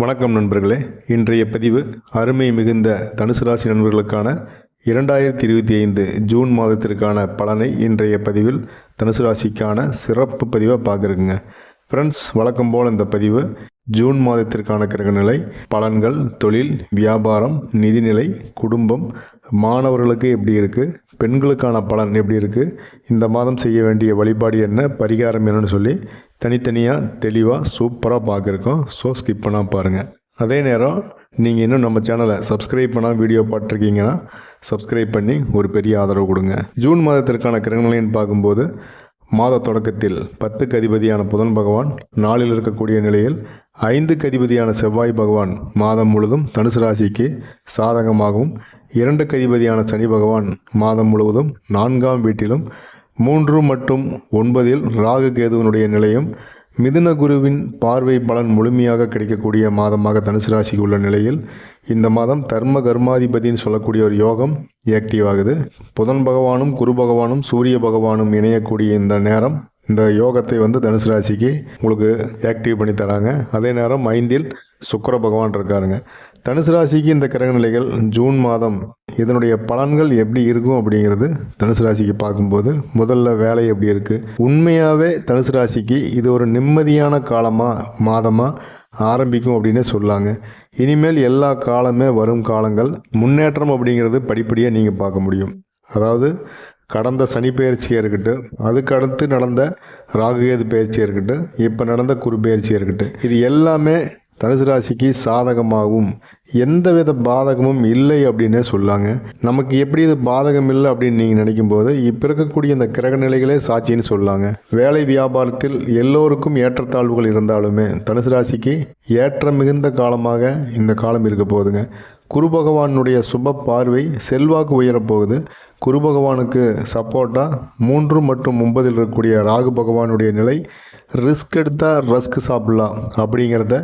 வணக்கம் நண்பர்களே. இன்றைய பதிவு அருமை மிகுந்த தனுசு ராசி நண்பர்களுக்கான 2025 ஜூன் மாதத்திற்கான பலனை இன்றைய பதிவில் தனுசு ராசிக்கான சிறப்பு பதிவாக பார்க்குறேங்க. ஃப்ரெண்ட்ஸ், வழக்கம் போல் இந்த பதிவு ஜூன் மாதத்திற்கான கிரகநிலை பலன்கள், தொழில், வியாபாரம், நிதிநிலை, குடும்பம், மாணவர்களுக்கு எப்படி இருக்குது, பெண்களுக்கான பலன் எப்படி இருக்குது, இந்த மாதம் செய்ய வேண்டிய வழிபாடு என்ன, பரிகாரம் என்னன்னு சொல்லி தனித்தனியாக தெளிவாக சூப்பராக பார்க்குறோம். ஸோ ஸ்கிப் பண்ணால் பாருங்கள். அதே நேரம் நீங்கள் இன்னும் நம்ம சேனலை சப்ஸ்கிரைப் பண்ணால் வீடியோ பார்த்துருக்கீங்கன்னா சப்ஸ்கிரைப் பண்ணி ஒரு பெரிய ஆதரவு கொடுங்க. ஜூன் மாதத்திற்கான கிரகநிலைன்னு பார்க்கும்போது மாத தொடக்கத்தில் 10க்கு அதிபதியான புதன் பகவான் நாளில் இருக்கக்கூடிய நிலையில் 5க்கு அதிபதியான செவ்வாய் பகவான் மாதம் முழுவதும் தனுசு ராசிக்கு சாதகமாகவும், 2க்கு அதிபதியான சனி பகவான் மாதம் முழுவதும் 4ஆம் வீட்டிலும், 3 மற்றும் 9இல் ராகு கேதுவனுடைய நிலையும், மிதுன குருவின் பார்வை பலன் முழுமையாக கிடைக்கக்கூடிய மாதமாக தனுசு ராசிக்கு உள்ள நிலையில் இந்த மாதம் தர்ம கர்மாதிபதினு சொல்லக்கூடிய ஒரு யோகம் ஆக்டிவ் ஆகுது. புதன் பகவானும் குரு பகவானும் சூரிய பகவானும் இணையக்கூடிய இந்த நேரம் இந்த யோகத்தை தனுசு ராசிக்கு உங்களுக்கு ஆக்டிவ் பண்ணி தராங்க. அதே நேரம் 5இல் சுக்கிர பகவான் இருக்காருங்க. தனுசு ராசிக்கு இந்த கிரகநிலைகள் ஜூன் மாதம் இதனுடைய பலன்கள் எப்படி இருக்கும் அப்படிங்கிறது தனுசு ராசிக்கு பார்க்கும்போது முதல்ல வேலை எப்படி இருக்குது. உண்மையாகவே தனுசு ராசிக்கு இது ஒரு நிம்மதியான மாதமாக ஆரம்பிக்கும் அப்படின்னே சொல்லாங்க. இனிமேல் எல்லா காலமே வரும் காலங்கள் முன்னேற்றம் அப்படிங்கிறது படிப்படியாக நீங்கள் பார்க்க முடியும். அதாவது கடந்த சனி பயிற்சியாக இருக்கட்டும், அதுக்கு அடுத்து நடந்த ராகுகேது பயிற்சியாக இருக்கட்டும், இப்போ நடந்த குரு பயிற்சியாக இருக்கட்டும், இது எல்லாமே தனுசு ராசிக்கு சாதகமாகவும் எந்தவித பாதகமும் இல்லை அப்படின்னே சொல்லாங்க. நமக்கு எப்படி இது பாதகம் இல்லை அப்படின்னு நீங்கள் நினைக்கும் போது இப்போ இருக்கக்கூடிய இந்த கிரக நிலைகளே சாட்சின்னு சொல்லாங்க. வேலை வியாபாரத்தில் எல்லோருக்கும் ஏற்றத்தாழ்வுகள் இருந்தாலுமே தனுசு ராசிக்கு ஏற்ற மிகுந்த காலமாக இந்த காலம் இருக்க போகுதுங்க. குரு பகவானுடைய சுப பார்வை செல்வாக்கு உயரப்போகுது. குரு பகவானுக்கு சப்போர்ட்டாக 3 மற்றும் 9இல் இருக்கக்கூடிய ராகு பகவானுடைய நிலை ரிஸ்க் எடுத்தால் ரஸ்க் சாப்பிடலாம் அப்படிங்கிறத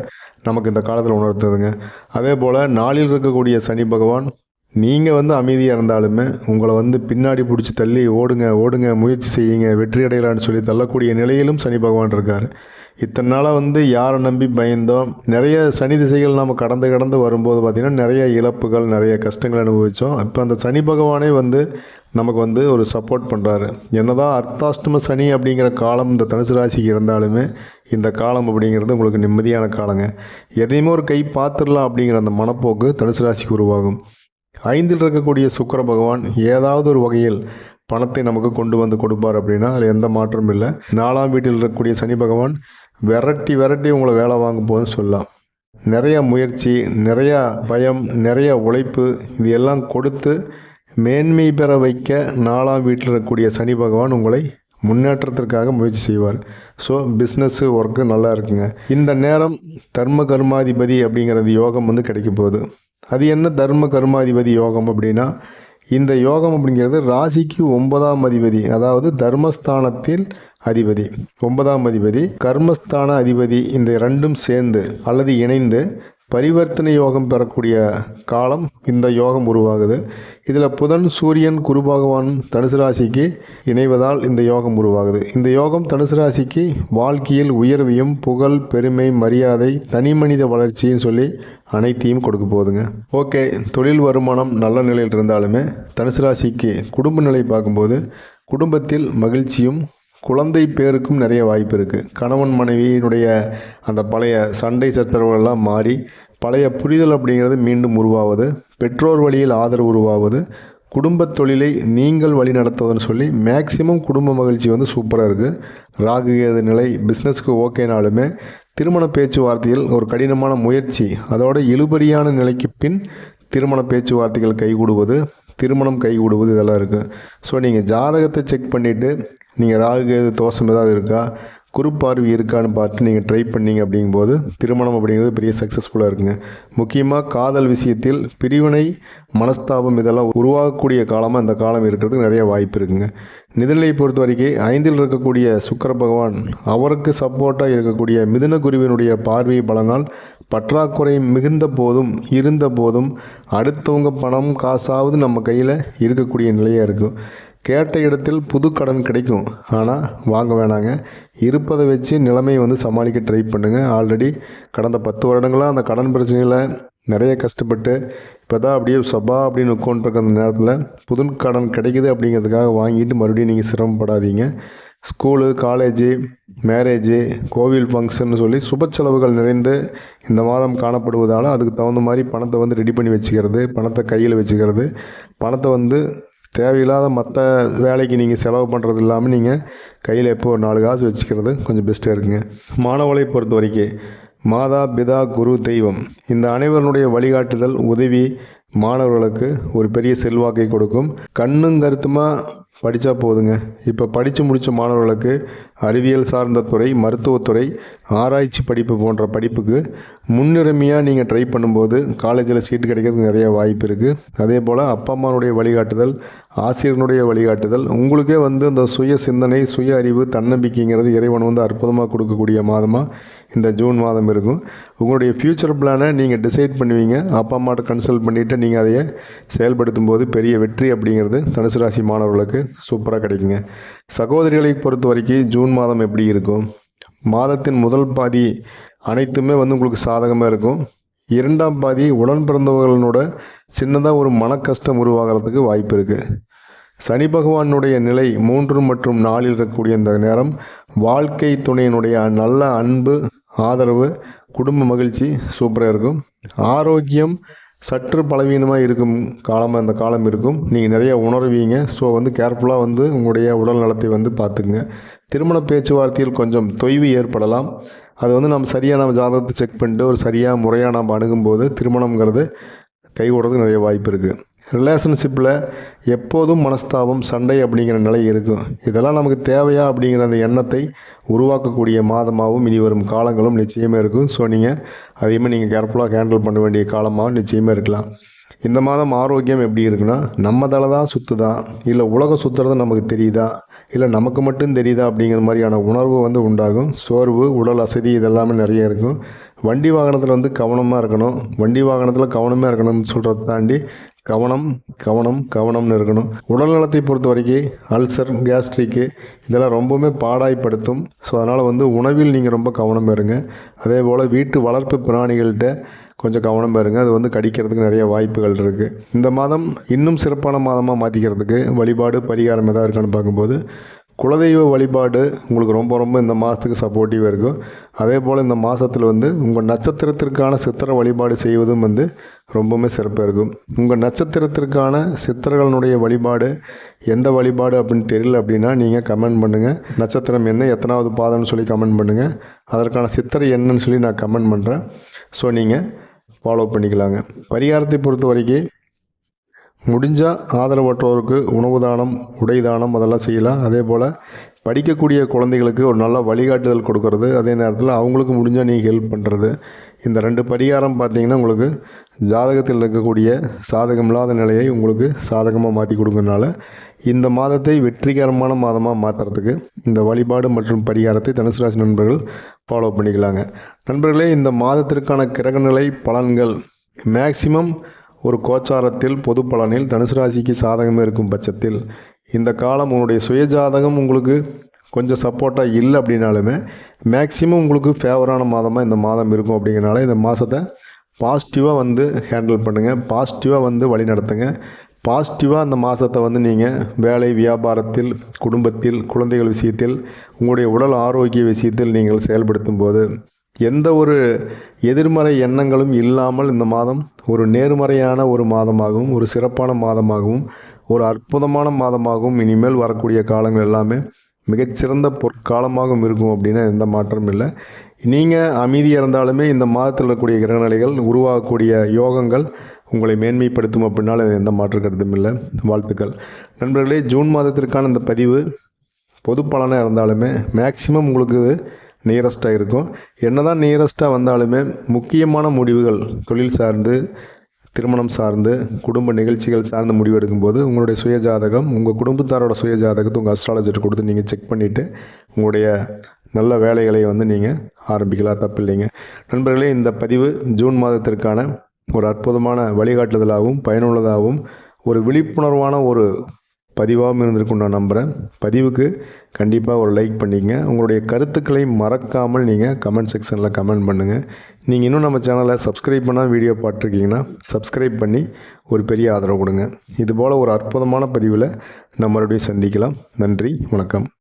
நமக்கு இந்த காலத்தில் உணர்த்துதுங்க. அதே போல் நாளில் இருக்கக்கூடிய சனி பகவான் நீங்கள் அமைதியாக இருந்தாலுமே உங்களை பின்னாடி பிடிச்சி தள்ளி ஓடுங்க முயற்சி செய்யுங்க வெற்றி அடையலான்னு சொல்லி தள்ளக்கூடிய நிலையிலும் சனி பகவான் இருக்கார். இத்தனை நாளாக யாரை நம்பி பயந்தோம், நிறைய சனி திசைகள் நாம் கடந்து வரும்போது பார்த்திங்கன்னா நிறைய இழப்புகள், நிறைய கஷ்டங்கள் அனுபவித்தோம். இப்போ அந்த சனி பகவானே நமக்கு ஒரு சப்போர்ட் பண்ணுறாரு. என்னதான் அர்த்தாஷ்டம சனி அப்படிங்கிற காலம் இந்த தனுசு ராசிக்கு இருந்தாலுமே இந்த காலம் அப்படிங்கிறது உங்களுக்கு நிம்மதியான காலங்க. எதையுமே ஒரு கை பார்த்துடலாம் அப்படிங்கிற அந்த மனப்போக்கு தனுசு ராசிக்கு உருவாகும். 5இல் இருக்கக்கூடிய சுக்கிர பகவான் ஏதாவது ஒரு வகையில் பணத்தை நமக்கு கொண்டு கொடுப்பார் அப்படின்னா அதில் எந்த மாற்றமும் இல்லை. 4ஆம் வீட்டில் இருக்கக்கூடிய சனி பகவான் விரட்டி உங்களை வேலை வாங்க போகுதுன்னு சொல்லலாம். நிறைய முயற்சி, நிறையா பயம், நிறைய உழைப்பு இது எல்லாம் கொடுத்து மேன்மை பெற வைக்க 4ஆம் வீட்டில் இருக்கக்கூடிய சனி பகவான் உங்களை முன்னேற்றத்திற்காக முயற்சி செய்வார். ஸோ பிஸ்னஸ்ஸு ஒர்க்கு நல்லா இருக்குங்க. இந்த நேரம் தர்ம கர்மாதிபதி அப்படிங்கிறது யோகம் கிடைக்க போகுது. அது என்ன தர்ம கர்மாதிபதி யோகம் அப்படின்னா, இந்த யோகம் அப்படிங்கிறது ராசிக்கு 9ஆம் அதிபதி, அதாவது தர்மஸ்தானத்தில் அதிபதி 9ஆம் அதிபதி, கர்மஸ்தான அதிபதி, இந்த ரெண்டும் சேர்ந்து அல்லது இணைந்து பரிவர்த்தனை யோகம் பெறக்கூடிய காலம் இந்த யோகம் உருவாகுது. இதில் புதன், சூரியன், குரு பகவான் தனுசு ராசிக்கு இணைவதால் இந்த யோகம் உருவாகுது. இந்த யோகம் தனுசு ராசிக்கு வாழ்க்கையில் உயர்வையும், புகழ், பெருமை, மரியாதை, தனி மனித வளர்ச்சின்னு சொல்லி அனைத்தையும் கொடுக்க போகுதுங்க. ஓகே, தொழில் வருமானம் நல்ல நிலையில் இருந்தாலுமே தனுசு ராசிக்கு குடும்ப நிலை பார்க்கும்போது குடும்பத்தில் மகிழ்ச்சியும் குழந்தை பேருக்கும் நிறைய வாய்ப்பு இருக்குது. கணவன் மனைவியினுடைய அந்த பழைய சண்டை சச்சரவுகளெல்லாம் மாறி பழைய புரிதல் அப்படிங்கிறது மீண்டும் உருவாவது, பெற்றோர் வழியில் ஆதரவு உருவாவது, குடும்ப தொழிலை நீங்கள் வழி நடத்துவதுன்னு சொல்லி மேக்சிமம் குடும்ப மகிழ்ச்சி சூப்பராக இருக்குது. ராகு கேது நிலை பிஸ்னஸ்க்கு ஓகேனாலுமே திருமண பேச்சுவார்த்தையில் ஒரு கடினமான முயற்சி, அதோட இழுபறியான நிலைக்கு பின் திருமண பேச்சுவார்த்தைகள் கைகூடுவது, திருமணம் கைகூடுவது இதெல்லாம் இருக்குது. ஸோ நீங்கள் ஜாதகத்தை செக் பண்ணிவிட்டு நீங்கள் ராகு கேது தோஷம் ஏதாவது இருக்கா, குறுப்பார்வை இருக்கான்னு பார்த்து நீங்கள் ட்ரை பண்ணிங்க அப்படிங்கும்போது திருமணம் அப்படிங்கிறது பெரிய சக்ஸஸ்ஃபுல்லாக இருக்குங்க. முக்கியமாக காதல் விஷயத்தில் பிரிவினை, மனஸ்தாபம் இதெல்லாம் உருவாகக்கூடிய காலமாக இந்த காலம் இருக்கிறதுக்கு நிறைய வாய்ப்பு இருக்குங்க. நிதிநிலையை பொறுத்த வரைக்கும் 5இல் இருக்கக்கூடிய சுக்கிர பகவான் அவருக்கு சப்போர்ட்டாக இருக்கக்கூடிய மிதுன குருவினுடைய பார்வை பலனால் பற்றாக்குறை மிகுந்த போதும் இருந்த போதும் அடுத்தவங்க பணம் காசாவது நம்ம கையில் இருக்கக்கூடிய நிலையாக இருக்கும். கேட்ட இடத்தில் புது கடன் கிடைக்கும், ஆனால் வாங்க வேணாங்க. இருப்பதை வச்சு நிலைமையை வந்து சமாளிக்க ட்ரை பண்ணுங்கள். ஆல்ரெடி கடந்த 10 வருடங்களாக அந்த கடன் பிரச்சனையில் நிறைய கஷ்டப்பட்டு இப்போ தான் அப்படியே அப்படின்னு உட்காந்துருக்க அந்த நேரத்தில் புது கடன் கிடைக்குது அப்படிங்கிறதுக்காக வாங்கிட்டு மறுபடியும் நீங்கள் சிரமப்படாதீங்க. ஸ்கூலு, காலேஜு, மேரேஜு, கோவில் ஃபங்க்ஷன் சொல்லி சுப செலவுகள் நிறைந்து இந்த மாதம் காணப்படுவதால் அதுக்கு தகுந்த மாதிரி பணத்தை வந்து ரெடி பண்ணி வச்சுக்கிறது, பணத்தை கையில் வச்சுக்கிறது, பணத்தை வந்து தேவையில்லாத மற்ற வேலைக்கு நீங்கள் செலவு பண்ணுறது இல்லாமல் நீங்கள் கையில் எப்போ ஒரு 4 காசு வச்சுக்கிறது கொஞ்சம் பெஸ்ட்டாக இருக்குங்க. மாணவர்களை பொறுத்த வரைக்கும் மாதா, பிதா, குரு, தெய்வம் இந்த அனைவருடைய வழிகாட்டுதல், உதவி மாணவர்களுக்கு ஒரு பெரிய செல்வாக்கை கொடுக்கும். கண்ணும் கருத்துமாக படித்தா போதுங்க. இப்போ படித்து முடித்த மாணவர்களுக்கு அறிவியல் சார்ந்த துறை, மருத்துவத்துறை, ஆராய்ச்சி படிப்பு போன்ற படிப்புக்கு முன்னுரிமையாக நீங்கள் ட்ரை பண்ணும்போது காலேஜில் சீட்டு கிடைக்கிறதுக்கு நிறைய வாய்ப்பு இருக்குது. அதே போல் அப்பா அம்மானுடைய வழிகாட்டுதல், ஆசிரியனுடைய வழிகாட்டுதல், உங்களுக்கே வந்து அந்த சுய சிந்தனை, சுய அறிவு, தன்னம்பிக்கைங்கிறது இறைவன் வந்து அற்புதமாக கொடுக்கக்கூடிய மாதமாக இந்த ஜூன் மாதம் இருக்கும். உங்களுடைய ஃப்யூச்சர் பிளானை நீங்கள் டிசைட் பண்ணுவீங்க. அப்பா அம்மாட்ட கன்சல்ட் பண்ணிவிட்டு நீங்கள் அதையே செயல்படுத்தும் போது பெரிய வெற்றி அப்படிங்கிறது தனுசு ராசி மாணவர்களுக்கு சூப்பராக கிடைக்குங்க. சகோதரிகளை பொறுத்த வரைக்கும் ஜூன் மாதம் எப்படி இருக்கும்? மாதத்தின் முதல் பாதி அனைத்துமே வந்து உங்களுக்கு சாதகமாக இருக்கும். 2ஆம் பாதி உடன் பிறந்தவர்களோட சின்னதாக ஒரு மன கஷ்டம் உருவாகிறதுக்கு வாய்ப்பு இருக்குது. சனி பகவானுடைய நிலை 3 மற்றும் 4 இருக்கக்கூடிய இந்த நேரம் வாழ்க்கை துணையினுடைய நல்ல அன்பு, ஆதரவு, குடும்ப மகிழ்ச்சி சூப்பராக இருக்கும். ஆரோக்கியம் சற்று பலவீனமாக இருக்கும் காலமாக இந்த காலம் இருக்கும். நீங்கள் நிறைய உணர்வீங்க. ஸோ வந்து கேர்ஃபுல்லாக வந்து உங்களுடைய உடல் நலத்தை வந்து பார்த்துக்குங்க. திருமண பேச்சுவார்த்தையில் கொஞ்சம் தொய்வு ஏற்படலாம். அது வந்து நம்ம சரியாக ஜாதகத்தை செக் பண்ணிட்டு ஒரு சரியாக முறையாக நம்ம அணுகும்போது திருமணங்கிறது கைகூடுறதுக்கு நிறைய வாய்ப்பு இருக்குது. ரிலேஷன்ஷிப்பில் எப்போதும் மனஸ்தாபம், சண்டை அப்படிங்கிற நிலை இருக்கும். இதெல்லாம் நமக்கு தேவையா அப்படிங்கிற அந்த எண்ணத்தை உருவாக்கக்கூடிய மாதமாகவும் இனி வரும் காலங்களும் நிச்சயமாக இருக்கும். ஸோ நீங்கள் அதையுமே நீங்கள் கேர்ஃபுல்லாக ஹேண்டில் பண்ண வேண்டிய காலமாகவும் நிச்சயமாக இருக்கலாம். இந்த மாதம் ஆரோக்கியம் எப்படி இருக்குன்னா, நம்ம தலை தான் சுற்றுதா, இல்லை உலகம் சுற்றுறது நமக்கு தெரியுதா, இல்லை நமக்கு மட்டும் தெரியுதா அப்படிங்கிற மாதிரியான உணர்வு வந்து உண்டாகும். சோர்வு, உடல் அசதி இதெல்லாமே நிறைய இருக்கும். வண்டி வாகனத்தில் வந்து கவனமாக இருக்கணும். வண்டி வாகனத்தில் கவனமாக இருக்கணும்னு சொல்கிறத தாண்டி கவனம்னு இருக்கணும். உடல் நலத்தை பொறுத்த வரைக்கும் அல்சர், கேஸ்ட்ரிக்கு இதெல்லாம் ரொம்பவுமே பாடாய்ப்படுத்தும். ஸோ அதனால் வந்து உணவில் நீங்கள் ரொம்ப கவனமாக இருங்க. அதே போல் வீட்டு வளர்ப்பு பிராணிகள்கிட்ட கொஞ்சம் கவனமாக இருங்க. அது வந்து கடிக்கிறதுக்கு நிறைய வாய்ப்புகள் இருக்குது. இந்த மாதம் இன்னும் சிறப்பான மாதமாக மாற்றிக்கிறதுக்கு வழிபாடு, பரிகாரம் எதாவது இருக்குன்னு பார்க்கும்போது குலதெய்வ வழிபாடு உங்களுக்கு ரொம்ப இந்த மாதத்துக்கு சப்போர்ட்டிவாக இருக்கும். அதே போல் இந்த மாதத்தில் வந்து உங்கள் நட்சத்திரத்திற்கான சித்திரை வழிபாடு செய்வதும் வந்து ரொம்பவுமே சிறப்பாக இருக்கும். உங்கள் நட்சத்திரத்திற்கான சித்திரங்களுடைய வழிபாடு எந்த வழிபாடு அப்படின்னு தெரியல அப்படின்னா நீங்கள் கமெண்ட் பண்ணுங்கள். நட்சத்திரம் என்ன, எத்தனாவது பாதம்னு சொல்லி கமெண்ட் பண்ணுங்கள். அதற்கான சித்திரை என்னன்னு சொல்லி நான் கமெண்ட் பண்ணுறேன். ஸோ நீங்கள் ஃபாலோ பண்ணிக்கலாங்க. பரிகாரத்தை பொறுத்த வரைக்கும் முடிஞ்சால் ஆதரவற்றோருக்கு உணவு தானம், உடை தானம் அதெல்லாம் செய்யலாம். அதே போல் படிக்கக்கூடிய குழந்தைகளுக்கு ஒரு நல்ல வழிகாட்டுதல் கொடுக்கறது, அதே நேரத்தில் அவங்களுக்கு முடிஞ்சால் நீங்கள் ஹெல்ப் பண்ணுறது. இந்த 2 பரிகாரம் பார்த்திங்கன்னா உங்களுக்கு ஜாதகத்தில் இருக்கக்கூடிய சாதகமில்லாத நிலையை உங்களுக்கு சாதகமாக மாற்றி கொடுக்கறனால இந்த மாதத்தை வெற்றிகரமான மாதமாக மாற்றுறதுக்கு இந்த வழிபாடு மற்றும் பரிகாரத்தை தனுசு ராசி நண்பர்கள் ஃபாலோ பண்ணிக்கலாங்க. நண்பர்களே, இந்த மாதத்திற்கான கிரகநிலை பலன்கள் மேக்சிமம் ஒரு கோச்சாரத்தில் பொது பலனில் தனுசு ராசிக்கு சாதகமாக இருக்கும் பட்சத்தில் இந்த காலம் உங்களுடைய சுயஜாதகம் உங்களுக்கு கொஞ்சம் சப்போர்ட்டாக இல்லை அப்படின்னாலுமே மேக்சிமம் உங்களுக்கு ஃபேவரான மாதமாக இந்த மாதம் இருக்கும். அப்படிங்கிறனால இந்த மாதத்தை பாசிட்டிவாக வந்து ஹேண்டில் பண்ணுங்கள், பாசிட்டிவாக வந்து வழி நடத்துங்க. பாசிட்டிவாக அந்த மாதத்தை வந்து நீங்கள் வேலை, வியாபாரத்தில், குடும்பத்தில், குழந்தைகள் விஷயத்தில், உங்களுடைய உடல் ஆரோக்கிய விஷயத்தில் நீங்கள் செயல்படுத்தும் போது எந்த ஒரு எதிர்மறை எண்ணங்களும் இல்லாமல் இந்த மாதம் ஒரு நேர்மறையான ஒரு மாதமாகவும், ஒரு சிறப்பான மாதமாகவும், ஒரு அற்புதமான மாதமாகவும் இனிமேல் வரக்கூடிய காலங்கள் எல்லாமே மிகச்சிறந்த பொற்காலமாகவும் இருக்கும் அப்படின்னா எந்த மாற்றமும் இல்லை. நீங்கள் அமைதியாக இருந்தாலுமே இந்த மாதத்தில் இருக்கக்கூடிய கிரகநிலைகள் உருவாகக்கூடிய யோகங்கள் உங்களை மேன்மைப்படுத்தும் அப்படின்னால எந்த மாற்று கருத்தும் இல்லை. வாழ்த்துக்கள் நண்பர்களே. ஜூன் மாதத்திற்கான இந்த பதிவு பொது பலனாக இருந்தாலுமே மேக்சிமம் உங்களுக்கு நியரஸ்ட்டாக இருக்கும். என்ன தான் நியரஸ்ட்டாக வந்தாலுமே முக்கியமான முடிவுகள் தொழில் சார்ந்து, திருமணம் சார்ந்து, குடும்ப நிகழ்ச்சிகள் சார்ந்து முடிவு எடுக்கும்போது உங்களுடைய சுயஜாதகம், உங்கள் குடும்பத்தாரோட சுயஜாதகத்தை உங்கள் அஸ்ட்ராலஜர்கிட்ட கொடுத்து நீங்கள் செக் பண்ணிவிட்டு உங்களுடைய நல்ல வேலைகளை வந்து நீங்கள் ஆரம்பிக்கலாம், தப்பில்லைங்க. நண்பர்களே, இந்த பதிவு ஜூன் மாதத்திற்கான ஒரு அற்புதமான வழிகாட்டுதலாகவும் பயனுள்ளதாகவும் ஒரு விழிப்புணர்வான ஒரு பதிவாகவும் இருந்திருக்கும் நான் நம்புகிறேன். பதிவுக்கு கண்டிப்பாக ஒரு லைக் பண்ணிக்கங்க. உங்களுடைய கருத்துக்களை மறக்காமல் நீங்கள் கமெண்ட் செக்ஷனில் கமெண்ட் பண்ணுங்கள். நீங்கள் இன்னும் நம்ம சேனலை சப்ஸ்கிரைப் பண்ணால் வீடியோ பார்த்துருக்கீங்கன்னா சப்ஸ்கிரைப் பண்ணி ஒரு பெரிய ஆதரவு கொடுங்க. இதுபோல் ஒரு அற்புதமான பதிவில் நம்ம மறுபடியும் சந்திக்கலாம். நன்றி, வணக்கம்.